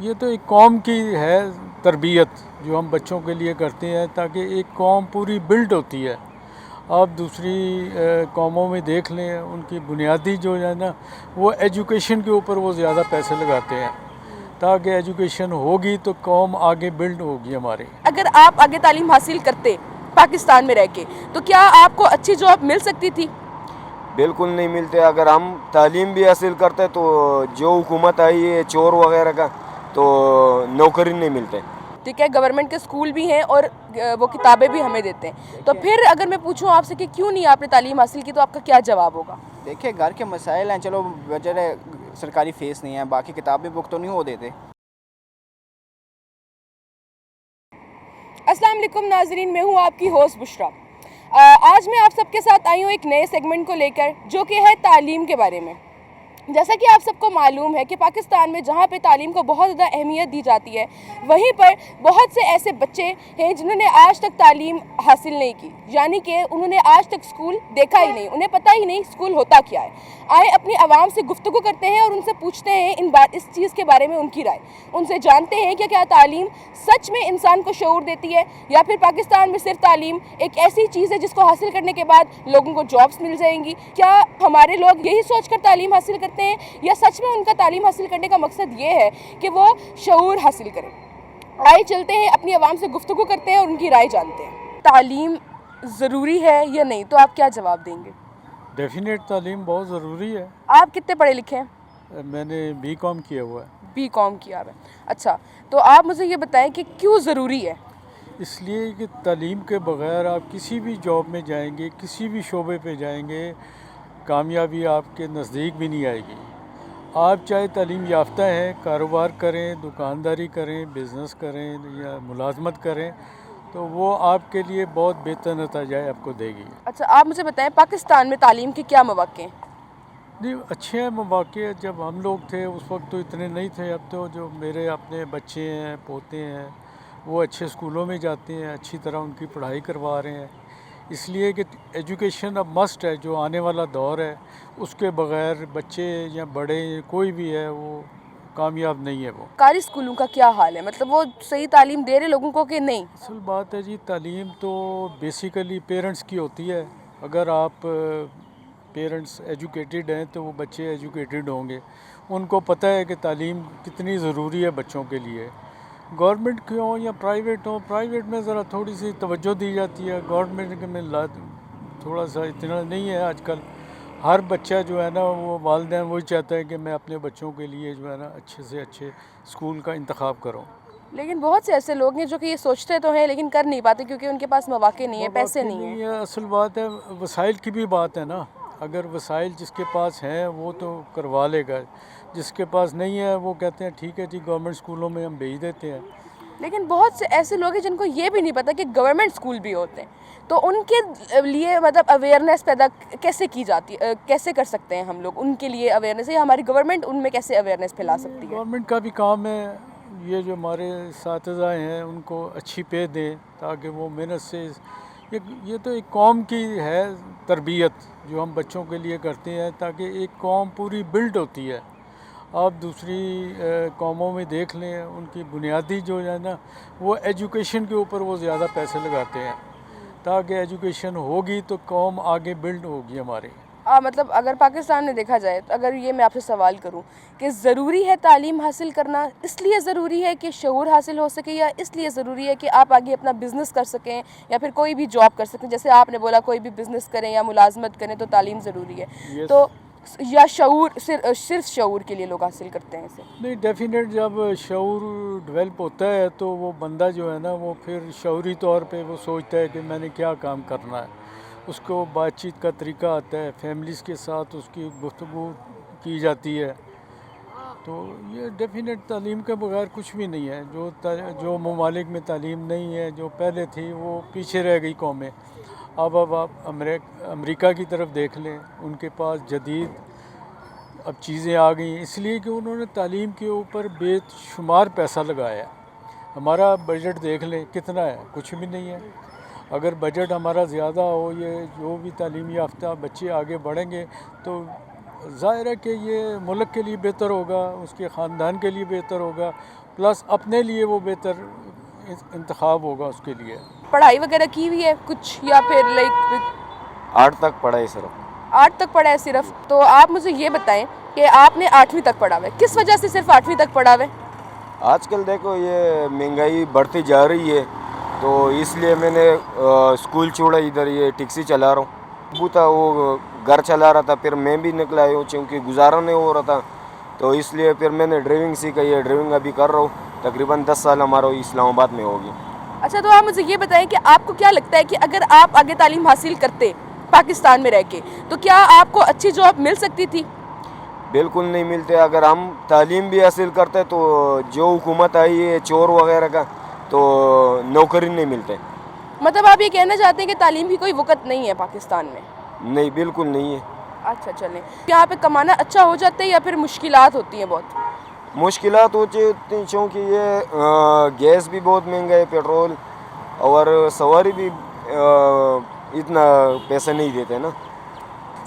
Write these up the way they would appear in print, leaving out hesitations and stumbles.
یہ تو ایک قوم کی ہے تربیت جو ہم بچوں کے لیے کرتے ہیں تاکہ ایک قوم پوری بلڈ ہوتی ہے. آپ دوسری قوموں میں دیکھ لیں ان کی بنیادی جو ہے نا وہ ایجوکیشن کے اوپر وہ زیادہ پیسے لگاتے ہیں تاکہ ایجوکیشن ہوگی تو قوم آگے بلڈ ہوگی ہماری. اگر آپ آگے تعلیم حاصل کرتے پاکستان میں رہ کے تو کیا آپ کو اچھی جاب مل سکتی تھی؟ بالکل نہیں ملتے. اگر ہم تعلیم بھی حاصل کرتے تو جو حکومت آئی ہے چور وغیرہ کا تو نوکری نہیں ملتے. ٹھیک ہے، گورنمنٹ کے اسکول بھی ہیں اور وہ کتابیں بھی ہمیں دیتے ہیں، تو پھر اگر میں پوچھوں آپ سے کہ کیوں نہیں آپ نے تعلیم حاصل کی تو آپ کا کیا جواب ہوگا؟ دیکھیں گھر کے مسائل ہیں، چلو بچے سرکاری فیس نہیں ہے، باقی کتابیں بک تو نہیں ہو دیتے. السلام علیکم ناظرین، میں ہوں آپ کی ہوسٹ بشرا. آج میں آپ سب کے ساتھ آئی ہوں ایک نئے سیگمنٹ کو لے کر جو کہ ہے تعلیم کے بارے میں. جیسا کہ آپ سب کو معلوم ہے کہ پاکستان میں جہاں پہ تعلیم کو بہت زیادہ اہمیت دی جاتی ہے وہیں پر بہت سے ایسے بچے ہیں جنہوں نے آج تک تعلیم حاصل نہیں کی، یعنی کہ انہوں نے آج تک اسکول دیکھا ہی نہیں، انہیں پتہ ہی نہیں اسکول ہوتا کیا ہے. آئے اپنی عوام سے گفتگو کرتے ہیں اور ان سے پوچھتے ہیں اس چیز کے بارے میں ان کی رائے. ان سے جانتے ہیں کہ کیا تعلیم سچ میں انسان کو شعور دیتی ہے یا پھر پاکستان میں صرف تعلیم ایک ایسی چیز ہے جس کو حاصل کرنے کے بعد لوگوں کو جابس مل جائیں گی. کیا ہمارے لوگ یہی سوچ کر تعلیم حاصل کرتے ہیں یا سچ میں ان کا تعلیم حاصل کرنے کا مقصد یہ ہے کہ وہ شعور حاصل کریں؟ آئے چلتے ہیں اپنی عوام سے گفتگو کرتے ہیں اور ان کی رائے جانتے ہیں. تعلیم ضروری ہے یا نہیں، تو آپ کیا جواب دیں گے؟ ڈیفینیٹ تعلیم بہت ضروری ہے. آپ کتنے پڑھے لکھے ہیں؟ میں نے BCom کیا ہوا ہے. BCom کیا ہے. اچھا، تو آپ مجھے یہ بتائیں کہ کیوں ضروری ہے؟ اس لیے کہ تعلیم کے بغیر آپ کسی بھی جاب میں جائیں گے، کسی بھی شعبے پہ جائیں گے، کامیابی آپ کے نزدیک بھی نہیں آئے گی. آپ چاہے تعلیم یافتہ ہیں، کاروبار کریں، دکانداری کریں، بزنس کریں یا ملازمت کریں تو وہ آپ کے لیے بہت بہتر نتائج آپ کو دے گی. اچھا، آپ مجھے بتائیں پاکستان میں تعلیم کے کیا مواقع ہیں؟ نہیں، اچھے ہیں مواقع. جب ہم لوگ تھے اس وقت تو اتنے نہیں تھے. اب تو جو میرے اپنے بچے ہیں، پوتے ہیں، وہ اچھے اسکولوں میں جاتے ہیں، اچھی طرح ان کی پڑھائی کروا رہے ہیں. اس لیے کہ ایجوکیشن اب مسٹ ہے. جو آنے والا دور ہے اس کے بغیر بچے یا بڑے کوئی بھی ہے وہ کامیاب نہیں ہے. وہ سرکاری اسکولوں کا کیا حال ہے؟ مطلب وہ صحیح تعلیم دے رہے لوگوں کو کہ نہیں؟ اصل بات ہے جی، تعلیم تو بیسیکلی پیرنٹس کی ہوتی ہے. اگر آپ پیرنٹس ایجوکیٹڈ ہیں تو وہ بچے ایجوکیٹڈ ہوں گے. ان کو پتہ ہے کہ تعلیم کتنی ضروری ہے بچوں کے لیے. گورنمنٹ کی ہوں یا پرائیویٹ ہوں، پرائیویٹ میں ذرا تھوڑی سی توجہ دی جاتی ہے، گورنمنٹ میں تھوڑا سا اتنا نہیں ہے. آج کل ہر بچہ جو ہے نا وہ والدین وہی چاہتا ہے کہ میں اپنے بچوں کے لیے جو ہے نا اچھے سے اچھے اسکول کا انتخاب کروں. لیکن بہت سے ایسے لوگ ہیں جو کہ یہ سوچتے تو ہیں لیکن کر نہیں پاتے کیونکہ ان کے پاس مواقع نہیں ہے، پیسے نہیں ہیں. اصل بات ہے وسائل کی بھی بات ہے نا. اگر وسائل جس کے پاس ہیں وہ تو کروا لے گا، جس کے پاس نہیں ہے وہ کہتے ہیں ٹھیک ہے جی گورنمنٹ اسکولوں میں ہم بھیج دیتے ہیں. لیکن بہت سے ایسے لوگ ہیں جن کو یہ بھی نہیں پتہ کہ گورنمنٹ اسکول بھی ہوتے ہیں، تو ان کے لیے مطلب اویئرنیس پیدا کیسے کی جاتی ہے، کیسے کر سکتے ہیں ہم لوگ ان کے لیے اویئرنیس، یا ہماری گورنمنٹ ان میں کیسے اویئرنیس پھیلا سکتی ہے؟ گورنمنٹ کا بھی کام ہے یہ جو ہمارے اساتذہ ہیں ان کو اچھی پے دیں تاکہ وہ محنت سے یہ تو ایک قوم کی ہے تربیت جو ہم بچوں کے لیے کرتے ہیں تاکہ ایک قوم پوری بلڈ ہوتی ہے. آپ دوسری قوموں میں دیکھ لیں ان کی بنیادی جو ہے نا وہ ایجوکیشن کے اوپر وہ زیادہ پیسے لگاتے ہیں تاکہ ایجوکیشن ہوگی تو قوم آگے بلڈ ہوگی ہماری. مطلب اگر پاکستان میں دیکھا جائے تو اگر یہ میں آپ سے سوال کروں کہ ضروری ہے تعلیم حاصل کرنا، اس لیے ضروری ہے کہ شعور حاصل ہو سکے یا اس لیے ضروری ہے کہ آپ آگے اپنا بزنس کر سکیں یا پھر کوئی بھی جاب کر سکیں؟ جیسے آپ نے بولا کوئی بھی بزنس کریں یا ملازمت کریں تو تعلیم ضروری ہے، تو یا شعور صرف شعور کے لیے لوگ حاصل کرتے ہیں اسے؟ نہیں، ڈیفینیٹ جب شعور ڈیولپ ہوتا ہے تو وہ بندہ جو ہے نا وہ پھر شعوری طور پہ وہ سوچتا ہے کہ میں نے کیا کام کرنا ہے. اس کو بات چیت کا طریقہ آتا ہے، فیملیز کے ساتھ اس کی گفتگو کی جاتی ہے. تو یہ ڈیفینیٹ تعلیم کے بغیر کچھ بھی نہیں ہے. جو ممالک میں تعلیم نہیں ہے جو پہلے تھی وہ پیچھے رہ گئی قومیں. اب آپ امریکہ کی طرف دیکھ لیں، ان کے پاس جدید اب چیزیں آ گئی اس لیے کہ انہوں نے تعلیم کے اوپر بے شمار پیسہ لگایا ہے. ہمارا بجٹ دیکھ لیں کتنا ہے، کچھ بھی نہیں ہے. اگر بجٹ ہمارا زیادہ ہو، یہ جو بھی تعلیم یافتہ بچے آگے بڑھیں گے تو ظاہر ہے کہ یہ ملک کے لیے بہتر ہوگا، اس کے خاندان کے لیے بہتر ہوگا، प्लस अपने लिए वो बेहतर इंतखाब होगा उसके लिए। पढ़ाई वगैरह की हुई है कुछ, या फिर लाइक 8 तक पढ़ा है सिर्फ। 8 तक पढ़ा है सिर्फ? तो आप मुझे ये बताएं कि आपने 8वीं तक पढ़ा हुआ है, किस वजह से सिर्फ 8वीं तक पढ़ा हुआ है? आजकल देखो ये महंगाई बढ़ती जा रही है, तो इसलिए मैंने स्कूल छोड़ा, इधर ये टैक्सी चला रहा हूँ। वो था वो घर चला रहा था, फिर मैं भी निकला आया हूँ क्योंकि गुजारा नहीं हो रहा था, तो इसलिए फिर मैंने ड्राइविंग सीखी है। ड्राइविंग अभी कर रहा हूँ, तकरीबन 10 साल हमारा इस्लामाबाद में होगी। अच्छा, तो आप मुझे ये बताएं कि आपको क्या लगता है कि अगर आप आगे तालीम हासिल करते पाकिस्तान में रह के, तो क्या आपको अच्छी जॉब मिल सकती थी? बिल्कुल नहीं मिलते। अगर हम तालीम भी हासिल करते तो जो हुकूमत आई है चोर वगैरह का, तो नौकरी नहीं मिलते। मतलब आप ये कहना चाहते हैं कि तालीम की कोई वक़्त नहीं है पाकिस्तान में? नहीं, बिल्कुल नहीं है। अच्छा, चलें। यहाँ पे कमाना अच्छा हो जाता है या फिर मुश्किलात होती हैं बहुत? मुश्किलात होती हैं क्योंकि ये गैस भी बहुत महंगा है, पेट्रोल, और सवारी भी इतना पैसा नहीं देते ना।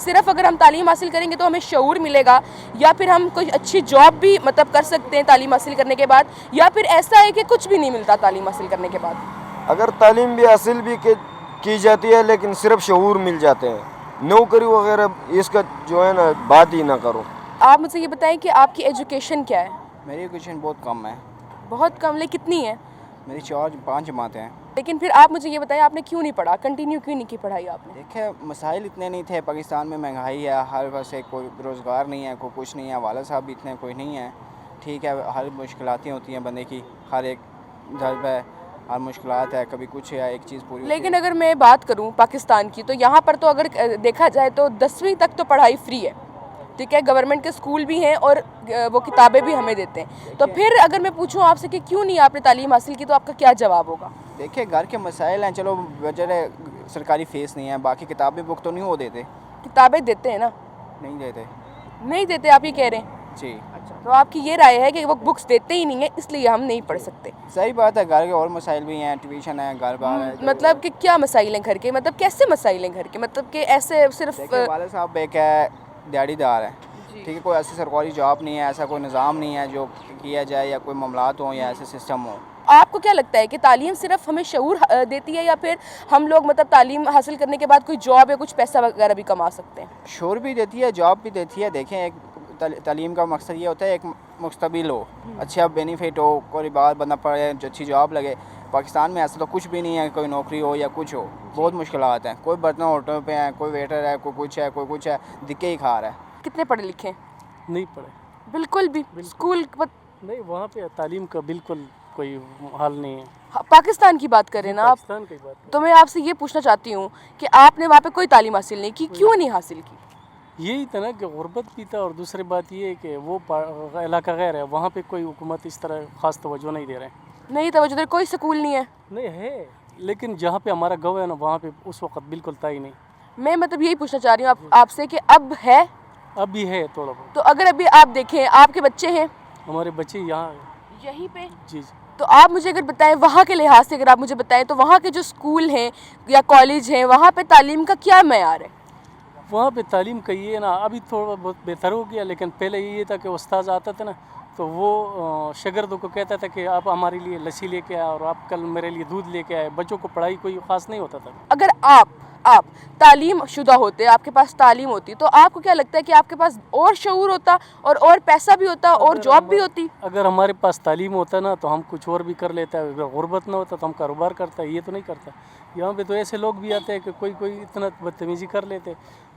सिर्फ अगर हम तालीम हासिल करेंगे तो हमें शऊर मिलेगा, या फिर हम कोई अच्छी जॉब भी मतलब कर सकते हैं तालीम हासिल करने के बाद, या फिर ऐसा है कि कुछ भी नहीं मिलता तालीम हासिल करने के बाद? अगर तालीम भी हासिल भी की जाती है लेकिन सिर्फ शऊर मिल जाते हैं, नौकरी वगैरह इसका जो है ना बात ही ना करो। आप मुझे ये बताएं कि आपकी एजुकेशन क्या है? मेरी एजुकेशन बहुत कम है। बहुत कम? लेकिन कितनी है? मेरी 4-5 जमातें हैं। लेकिन फिर आप मुझे ये बताएं आपने क्यों नहीं पढ़ा, कंटिन्यू क्यों नहीं की पढ़ाई आपने? देखिए, मसाइल इतने नहीं थे। पाकिस्तान में महंगाई है, हर वैसे कोई रोज़गार नहीं है, कोई कुछ नहीं है, वाला साहब भी इतने कोई नहीं है। ठीक है, हर मुश्किलातें होती हैं बंदे की, हर एक जब है, हर मुश्किलात है, कभी कुछ है, एक चीज़ पूरी। लेकिन अगर मैं बात करूं पाकिस्तान की, तो यहाँ पर तो अगर देखा जाए तो 10वीं तक तो पढ़ाई फ्री है, ठीक है, गवर्नमेंट के स्कूल भी हैं और वो किताबें भी हमें देते हैं। तो फिर अगर मैं पूछूं आपसे कि क्यों नहीं आपने तालीम हासिल की, तो आपका क्या जवाब होगा? देखिए, घर के मसाइल हैं, चलो वजह सरकारी फ़ीस नहीं है, बाकी किताबें बुक तो नहीं वो देते। किताबें देते हैं ना? नहीं देते। नहीं देते, आप ये कह रहे हैं? जी। अच्छा, तो आपकी ये राय है कि वो बुक्स देते ही नहीं है इसलिए हम नहीं पढ़ सकते? सही बात है, घर के और मसाइल भी हैं, ट्यूशन है, घर बार है। मतलब कि क्या मसाइल हैं घर के, मतलब कैसे मसाइल हैं घर के, मतलब कि ऐसे सिर्फ देखिए, वाले साहब एक है दिहाड़ीदार है, ठीक है, कोई ऐसी सरकारी जॉब नहीं है, ऐसा कोई निज़ाम नहीं है जो किया जाए, या कोई मामलात हों या ऐसे सिस्टम हो। आपको क्या लगता है कि तालीम सिर्फ हमें शऊर देती है, या फिर हम लोग मतलब तालीम हासिल करने के बाद कोई जॉब या कुछ पैसा वगैरह भी कमा सकते हैं? शोर भी देती है, जॉब भी देती है। देखें, एक तालीम का मकसद ये होता है एक मुस्तबिल हो, अच्छा बेनिफिट हो, कोई बात बंदा पढ़े, अच्छी जॉब लगे। पाकिस्तान में ऐसा तो कुछ भी नहीं है, कोई नौकरी हो या कुछ हो, बहुत मुश्किलात हैं। कोई बर्तन होटल पे हैं, कोई वेटर है, कोई कुछ है, कोई कुछ है, दिक्के ही खा रहा है। कितने पढ़े लिखे? नहीं पढ़े, बिल्कुल भी? स्कूल नहीं, वहाँ पे तालीम का बिल्कुल कोई हाल नहीं है। पाकिस्तान की बात करें ना आप, पाकिस्तान की बात तो मैं आपसे ये पूछना चाहती हूँ कि आपने वहाँ पे कोई तालीम हासिल नहीं की, क्यों नहीं हासिल की? यही था ना कि गुर्बत भी था, और दूसरी बात ये है कि वो इलाका गैर है, वहाँ पे कोई हुकूमत इस तरह ख़ास तवज्जो नहीं दे रहे हैं। नहीं तवज्जो दे, कोई स्कूल नहीं है? नहीं है, लेकिन जहाँ पे हमारा गाँव है ना, वहाँ पे उस वक्त बिल्कुल था ही नहीं। मैं मतलब यही पूछना चाह रही हूँ आपसे कि अब है? अभी है थोड़ा बहुत। तो अगर अभी आप देखें, आपके बच्चे हैं हमारे बच्चे यहाँ यहीं पे, जी। तो आप मुझे अगर बताएं वहाँ के लिहाज से, अगर आप मुझे बताएं तो वहाँ के जो स्कूल हैं या कॉलेज हैं, वहाँ पे तालीम का क्या मयार है? वहाँ पे तालीम का ये ना अभी थोड़ा बहुत बेहतर हो गया, लेकिन पहले ये था कि उस्ताद आता था ना, तो वो शागिर्दों को कहता था कि आप हमारे लिए लस्सी लेके आए और आप कल मेरे लिए दूध लेके आए। बच्चों को पढ़ाई कोई ख़ास नहीं होता था। अगर आप तालीम शुदा होते, आपके पास तालीम होती, तो आपको क्या लगता है कि आपके पास और शऊर होता और पैसा भी होता और जॉब भी होती? अगर हमारे पास तालीम होता ना तो हम कुछ और भी कर लेते हैं। अगर गुर्बत ना होता तो हम कारोबार करता, ये तो नहीं करता। यहाँ पे तो ऐसे लोग भी आते हैं कि कोई इतना बदतमीज़ी कर लेते,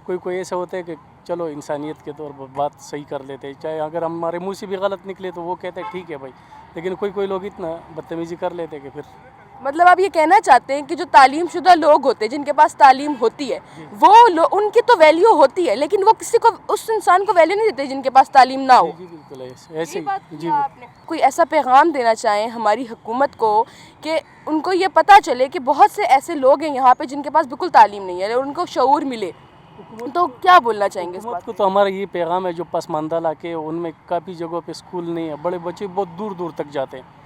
कोई ऐसा होता है कि चलो इंसानियत के तौर पर बात सही कर लेते हैं, चाहे अगर हमारे मुँह से भी गलत निकले तो वो कहते हैं ठीक है भाई, लेकिन कोई लोग इतना बदतमीज़ी कर लेते हैं कि फिर। मतलब आप ये कहना चाहते हैं कि जो तालीम शुदा लोग होते हैं, जिनके पास तालीम होती है, वो उनकी तो वैल्यू होती है, लेकिन वो किसी को, उस इंसान को वैल्यू नहीं देते जिनके पास तालीम ना हो? जी बिल्कुल ऐसे ही जी। कोई ऐसा पैगाम देना चाहें हमारी हुकूमत को कि उनको ये पता चले कि बहुत से ऐसे लोग हैं यहाँ पे जिनके पास बिल्कुल तालीम नहीं है और उनको शऊर मिले, तो क्या बोलना चाहेंगे इस बात को? तो हमारा ये पैगाम है, जो पसमानदा इलाके उनमें काफ़ी जगहों पे स्कूल नहीं है, बड़े बच्चे बहुत दूर दूर तक जाते हैं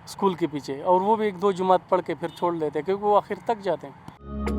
स्कूल के पीछे, और वो भी 1-2 जुमात पढ़ के फिर छोड़ देते हैं क्योंकि वो आखिर तक जाते हैं।